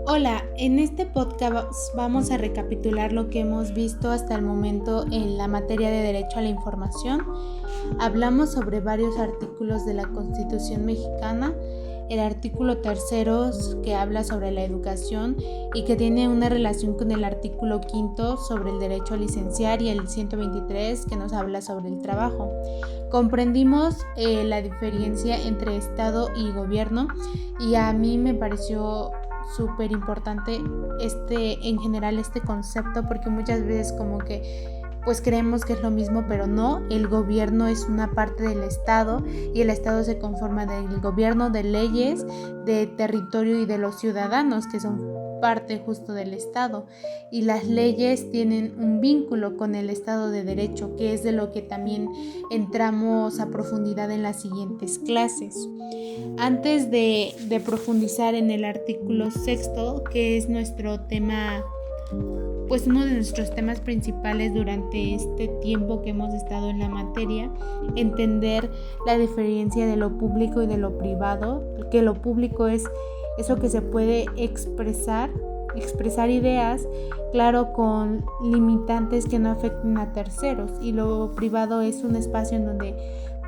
Hola, en este podcast vamos a recapitular lo que hemos visto hasta el momento en la materia de Derecho a la Información. Hablamos sobre varios artículos de la Constitución mexicana, el artículo 3 que habla sobre la educación y que tiene una relación con el artículo 5 sobre el derecho a licenciar y el 123 que nos habla sobre el trabajo. Comprendimos la diferencia entre Estado y gobierno y a mí me pareció súper importante en general este concepto, porque muchas veces como que pues creemos que es lo mismo, pero no, el gobierno es una parte del Estado y el Estado se conforma del gobierno, de leyes, de territorio y de los ciudadanos que son parte justo del Estado, y las leyes tienen un vínculo con el Estado de Derecho, que es de lo que también entramos a profundidad en las siguientes clases. Antes de profundizar en el artículo 6, que es nuestro tema, pues uno de nuestros temas principales durante este tiempo que hemos estado en la materia, entender la diferencia de lo público y de lo privado, que lo público es eso que se puede expresar ideas, claro, con limitantes que no afecten a terceros, y lo privado es un espacio en donde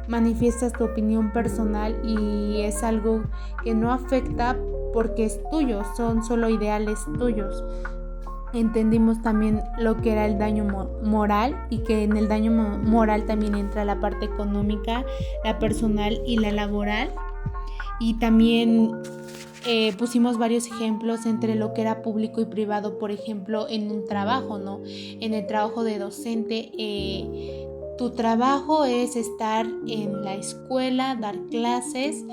manifiestas tu opinión personal y es algo que no afecta porque es tuyo, son solo ideales tuyos. Entendimos también lo que era el daño moral, y que en el daño moral también entra la parte económica, la personal y la laboral, y también pusimos varios ejemplos entre lo que era público y privado. Por ejemplo, en un trabajo, ¿no? En el trabajo de docente, tu trabajo es estar en la escuela, dar clases,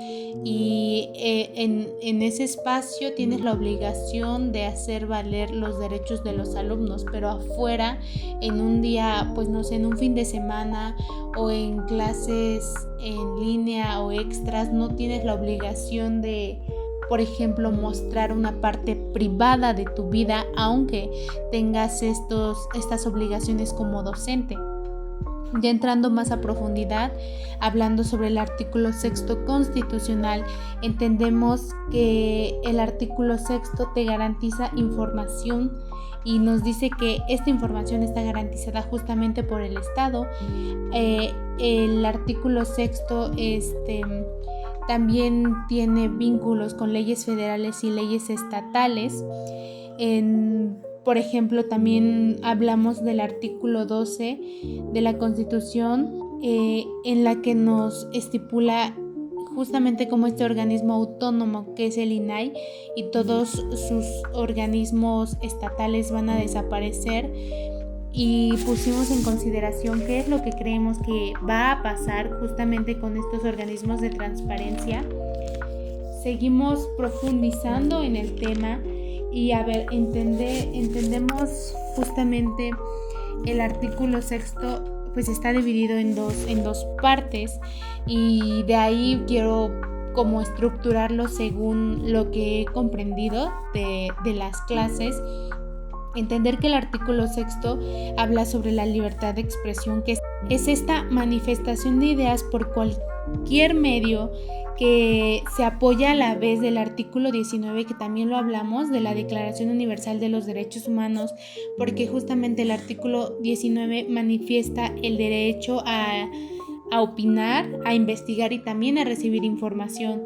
y en ese espacio tienes la obligación de hacer valer los derechos de los alumnos, pero afuera, en un día, pues no sé, en un fin de semana o en clases en línea o extras, no tienes la obligación de, por ejemplo, mostrar una parte privada de tu vida, aunque tengas estas obligaciones como docente. Ya entrando más a profundidad, hablando sobre el artículo 6 constitucional, entendemos que el artículo 6 te garantiza información y nos dice que esta información está garantizada justamente por el Estado. El artículo 6 también tiene vínculos con leyes federales y leyes estatales. Por ejemplo, también hablamos del artículo 12 de la Constitución, en la que nos estipula justamente como este organismo autónomo que es el INAI, y todos sus organismos estatales van a desaparecer, y pusimos en consideración qué es lo que creemos que va a pasar justamente con estos organismos de transparencia. Seguimos profundizando en el tema y entendemos justamente el artículo 6, pues está dividido en dos partes, y de ahí quiero como estructurarlo según lo que he comprendido de las clases. Entender que el artículo 6 habla sobre la libertad de expresión, que es esta manifestación de ideas por cualquier medio, que se apoya a la vez del artículo 19, que también lo hablamos, de la Declaración Universal de los Derechos Humanos, porque justamente el artículo 19 manifiesta el derecho a opinar, a investigar y también a recibir información.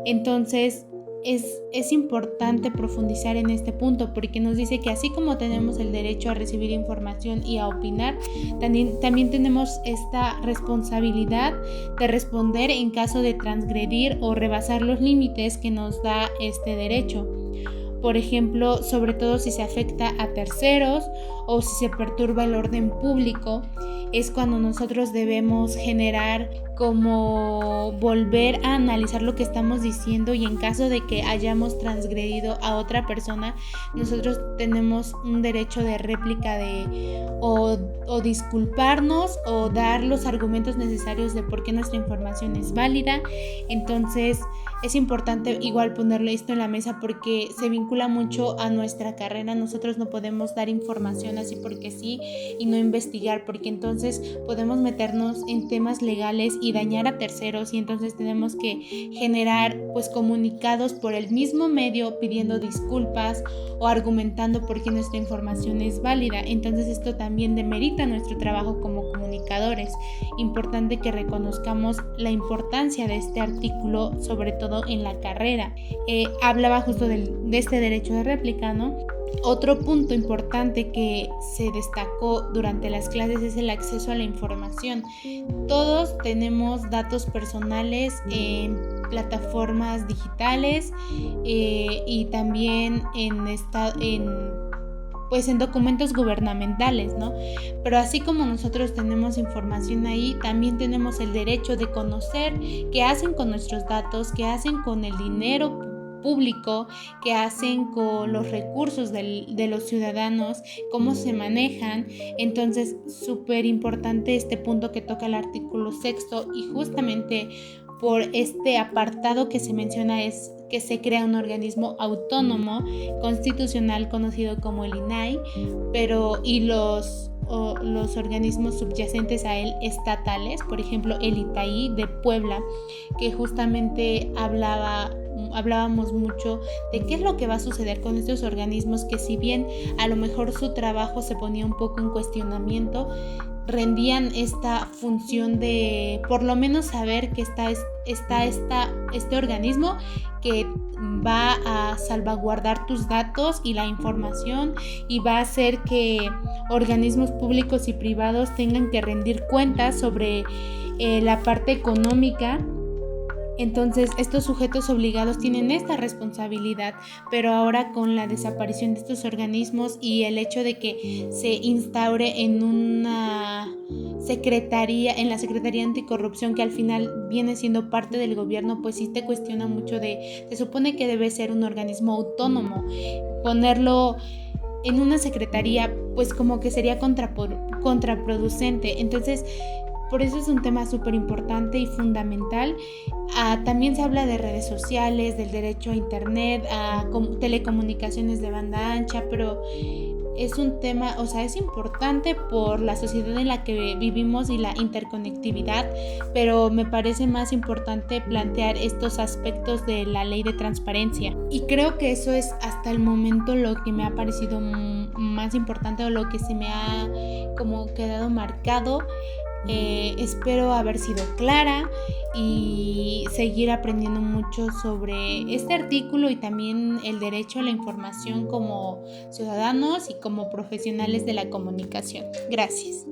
Entonces, es importante profundizar en este punto, porque nos dice que así como tenemos el derecho a recibir información y a opinar, también tenemos esta responsabilidad de responder en caso de transgredir o rebasar los límites que nos da este derecho. Por ejemplo, sobre todo si se afecta a terceros o si se perturba el orden público, es cuando nosotros debemos generar como volver a analizar lo que estamos diciendo, y en caso de que hayamos transgredido a otra persona, nosotros tenemos un derecho de réplica o disculparnos o dar los argumentos necesarios de por qué nuestra información es válida. Entonces es importante igual ponerle esto en la mesa, porque se vincula mucho a nuestra carrera. Nosotros no podemos dar información así porque sí y no investigar, porque entonces podemos meternos en temas legales y y dañar a terceros, y entonces tenemos que generar pues comunicados por el mismo medio pidiendo disculpas o argumentando por qué nuestra información es válida. Entonces esto también demerita nuestro trabajo como comunicadores. Importante que reconozcamos la importancia de este artículo, sobre todo en la carrera. Hablaba justo de este derecho de réplica, ¿no? Otro punto importante que se destacó durante las clases es el acceso a la información. Todos tenemos datos personales en plataformas digitales y también en documentos gubernamentales, ¿no? Pero así como nosotros tenemos información ahí, también tenemos el derecho de conocer qué hacen con nuestros datos, qué hacen con el dinero público, qué hacen con los recursos de los ciudadanos, cómo se manejan. Entonces, súper importante este punto que toca el artículo 6, y justamente por este apartado que se menciona es que se crea un organismo autónomo constitucional conocido como el INAI, y los organismos subyacentes a él estatales, por ejemplo el ITAI de Puebla, que justamente hablábamos mucho de qué es lo que va a suceder con estos organismos que, si bien a lo mejor su trabajo se ponía un poco en cuestionamiento, rendían esta función de por lo menos saber que está este organismo que va a salvaguardar tus datos y la información, y va a hacer que organismos públicos y privados tengan que rendir cuentas sobre la parte económica. Entonces, estos sujetos obligados tienen esta responsabilidad, pero ahora con la desaparición de estos organismos y el hecho de que se instaure en una secretaría, en la Secretaría Anticorrupción, que al final viene siendo parte del gobierno, pues sí te cuestiona mucho se supone que debe ser un organismo autónomo. Ponerlo en una secretaría, pues como que sería contraproducente. Entonces, por eso es un tema súper importante y fundamental. También se habla de redes sociales, del derecho a internet, a telecomunicaciones de banda ancha, pero es un tema, es importante por la sociedad en la que vivimos y la interconectividad, pero me parece más importante plantear estos aspectos de la ley de transparencia. Y creo que eso es hasta el momento lo que me ha parecido más importante, o lo que se me ha como quedado marcado. Espero haber sido clara y seguir aprendiendo mucho sobre este artículo y también el derecho a la información como ciudadanos y como profesionales de la comunicación. Gracias.